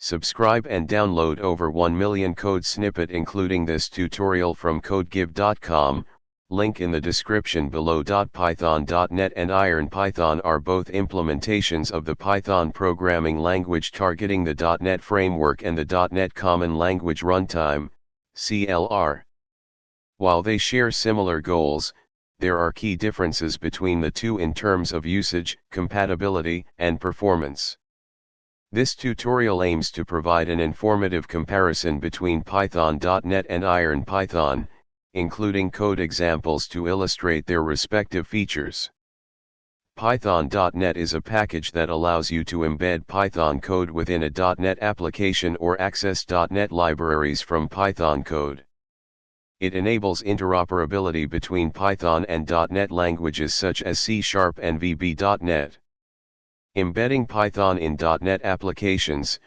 Subscribe and download over 1 million code snippet including this tutorial from codegive.com, link in the description below. Python.NET and IronPython are both implementations of the Python programming language targeting the .NET framework and the .NET Common Language Runtime, CLR. While they share similar goals, there are key differences between the two in terms of usage, compatibility, and performance. This tutorial aims to provide an informative comparison between Python.NET and IronPython, including code examples to illustrate their respective features. Python.NET is a package that allows you to embed Python code within a .NET application or access .NET libraries from Python code. It enables interoperability between Python and .NET languages such as C# and VB.NET. Embedding Python in .NET applications,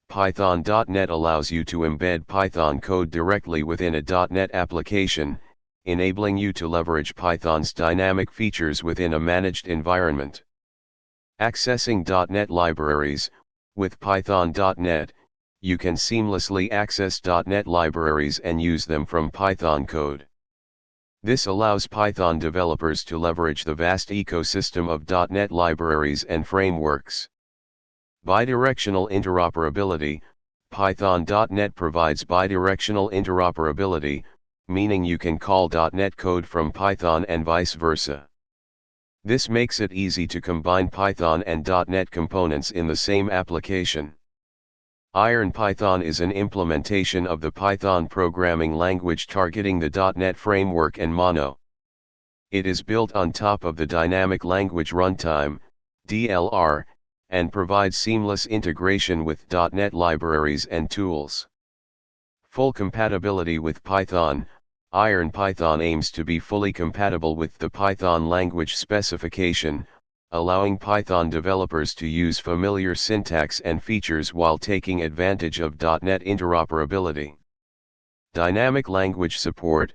Python.NET allows you to embed Python code directly within a .NET application, enabling you to leverage Python's dynamic features within a managed environment. Accessing .NET libraries, with Python.NET, you can seamlessly access .NET libraries and use them from Python code. This allows Python developers to leverage the vast ecosystem of .NET libraries and frameworks. Bidirectional interoperability, Python.NET provides bidirectional interoperability, meaning you can call .NET code from Python and vice versa. This makes it easy to combine Python and .NET components in the same application. IronPython is an implementation of the Python programming language targeting the .NET framework and Mono. It is built on top of the Dynamic Language Runtime, DLR, and provides seamless integration with .NET libraries and tools. Full compatibility with Python, IronPython aims to be fully compatible with the Python language specification, allowing Python developers to use familiar syntax and features while taking advantage of .NET interoperability. Dynamic language support,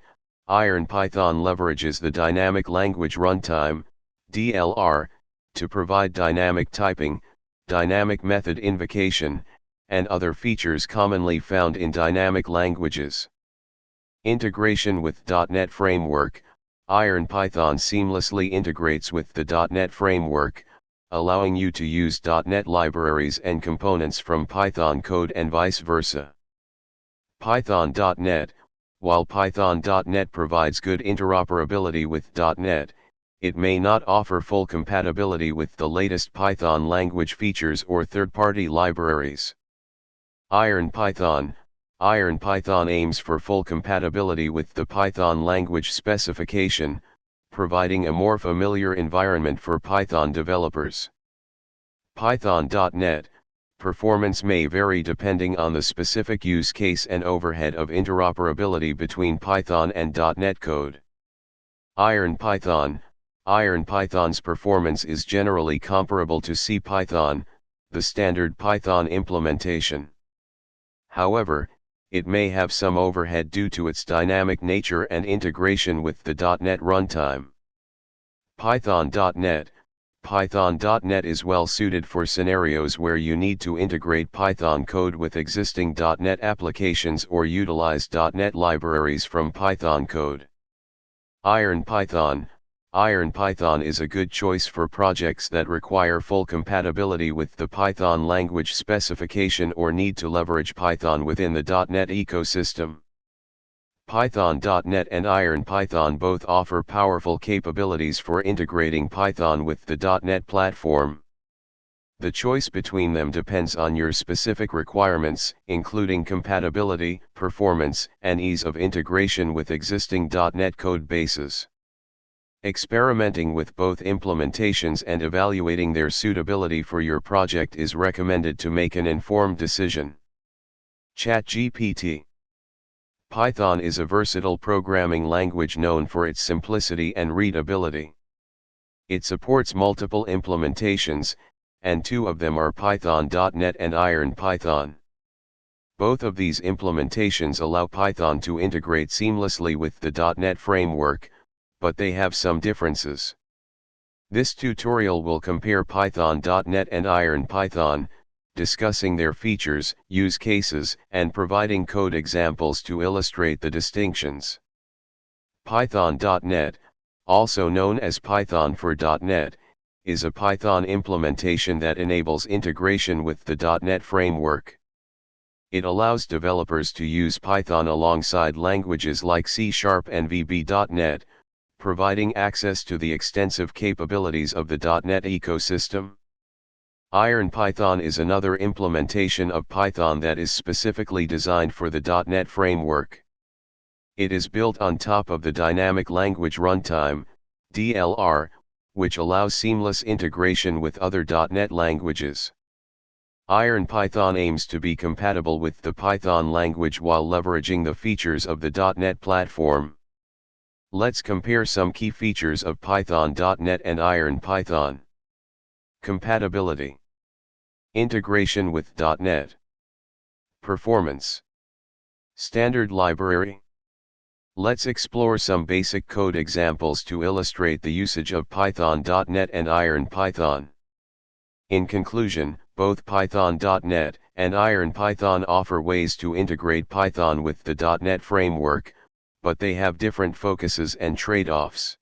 IronPython leverages the Dynamic Language Runtime, DLR, to provide dynamic typing, dynamic method invocation, and other features commonly found in dynamic languages. Integration with .NET Framework, IronPython seamlessly integrates with the .NET Framework, allowing you to use .NET libraries and components from Python code and vice versa. Python.NET, while Python.NET provides good interoperability with .NET, it may not offer full compatibility with the latest Python language features or third-party libraries. IronPython aims for full compatibility with the Python language specification, providing a more familiar environment for Python developers. Python.NET, performance may vary depending on the specific use case and overhead of interoperability between Python and .NET code. IronPython's performance is generally comparable to CPython, the standard Python implementation. However, it may have some overhead due to its dynamic nature and integration with the .NET runtime. Python.NET is well suited for scenarios where you need to integrate Python code with existing .NET applications or utilize .NET libraries from Python code. IronPython is a good choice for projects that require full compatibility with the Python language specification or need to leverage Python within the .NET ecosystem. Python.NET and IronPython both offer powerful capabilities for integrating Python with the .NET platform. The choice between them depends on your specific requirements, including compatibility, performance, and ease of integration with existing .NET code bases. Experimenting with both implementations and evaluating their suitability for your project is recommended to make an informed decision. ChatGPT. Python is a versatile programming language known for its simplicity and readability. It supports multiple implementations, and two of them are Python.NET and IronPython. Both of these implementations allow Python to integrate seamlessly with the .NET framework, but they have some differences. This tutorial will compare Python.NET and IronPython, discussing their features, use cases, and providing code examples to illustrate the distinctions. Python.NET, also known as Python for .NET, is a Python implementation that enables integration with the .NET framework. It allows developers to use Python alongside languages like C# and VB.NET, providing access to the extensive capabilities of the .NET ecosystem. IronPython is another implementation of Python that is specifically designed for the .NET framework. It is built on top of the Dynamic Language Runtime, DLR, which allows seamless integration with other .NET languages. IronPython aims to be compatible with the Python language while leveraging the features of the .NET platform. Let's compare some key features of Python.NET and IronPython. Compatibility. Integration with .NET. Performance. Standard library. Let's explore some basic code examples to illustrate the usage of Python.NET and IronPython. In conclusion, both Python.NET and IronPython offer ways to integrate Python with the .NET framework, but they have different focuses and trade-offs.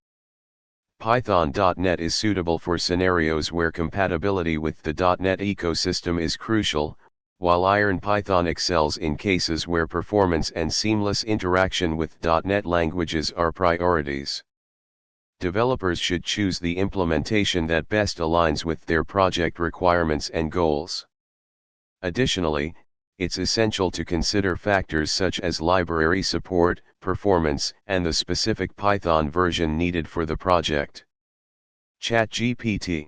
Python.NET is suitable for scenarios where compatibility with the .NET ecosystem is crucial, while IronPython excels in cases where performance and seamless interaction with .NET languages are priorities. Developers should choose the implementation that best aligns with their project requirements and goals. Additionally, it's essential to consider factors such as library support, performance, and the specific Python version needed for the project. ChatGPT.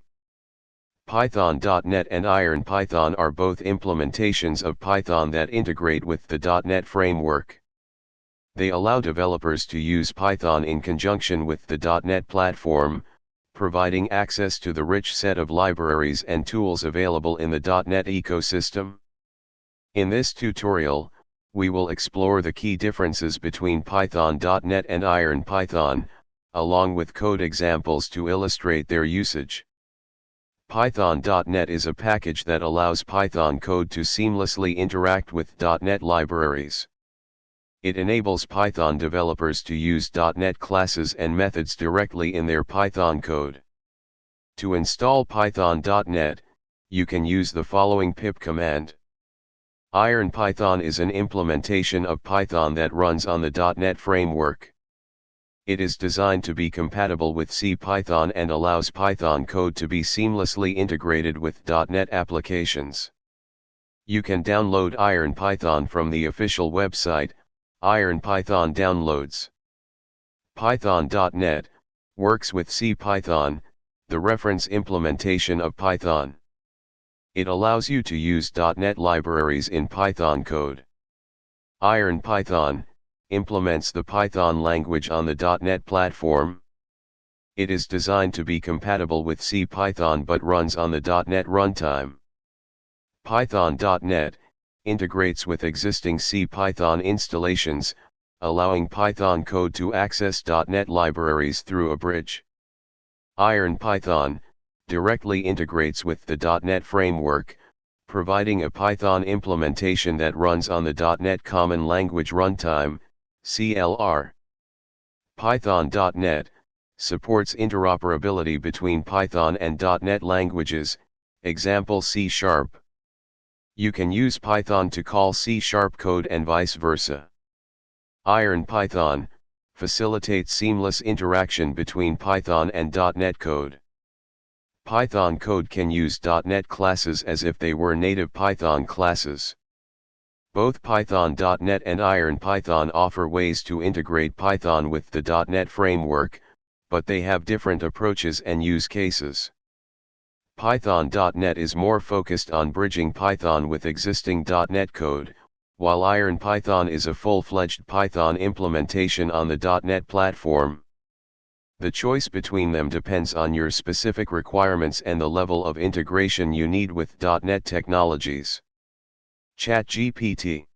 Python.NET and IronPython are both implementations of Python that integrate with the .NET framework. They allow developers to use Python in conjunction with the .NET platform, providing access to the rich set of libraries and tools available in the .NET ecosystem. In this tutorial, we will explore the key differences between Python.NET and IronPython, along with code examples to illustrate their usage. Python.NET is a package that allows Python code to seamlessly interact with .NET libraries. It enables Python developers to use .NET classes and methods directly in their Python code. To install Python.NET, you can use the following pip command. IronPython is an implementation of Python that runs on the .NET framework. It is designed to be compatible with CPython and allows Python code to be seamlessly integrated with .NET applications. You can download IronPython from the official website, IronPython Downloads. Python.NET works with CPython, the reference implementation of Python. It allows you to use .NET libraries in Python code. IronPython implements the Python language on the .NET platform. It is designed to be compatible with CPython but runs on the .NET runtime. Python.NET integrates with existing CPython installations, allowing Python code to access .NET libraries through a bridge. IronPython directly integrates with the .NET framework, providing a Python implementation that runs on the .NET Common Language Runtime, CLR. Python.NET supports interoperability between Python and .NET languages, example C#. You can use Python to call C# code and vice versa. IronPython facilitates seamless interaction between Python and .NET code. Python code can use .NET classes as if they were native Python classes. Both Python.NET and IronPython offer ways to integrate Python with the .NET framework, but they have different approaches and use cases. Python.NET is more focused on bridging Python with existing .NET code, while IronPython is a full-fledged Python implementation on the .NET platform. The choice between them depends on your specific requirements and the level of integration you need with .NET technologies. ChatGPT.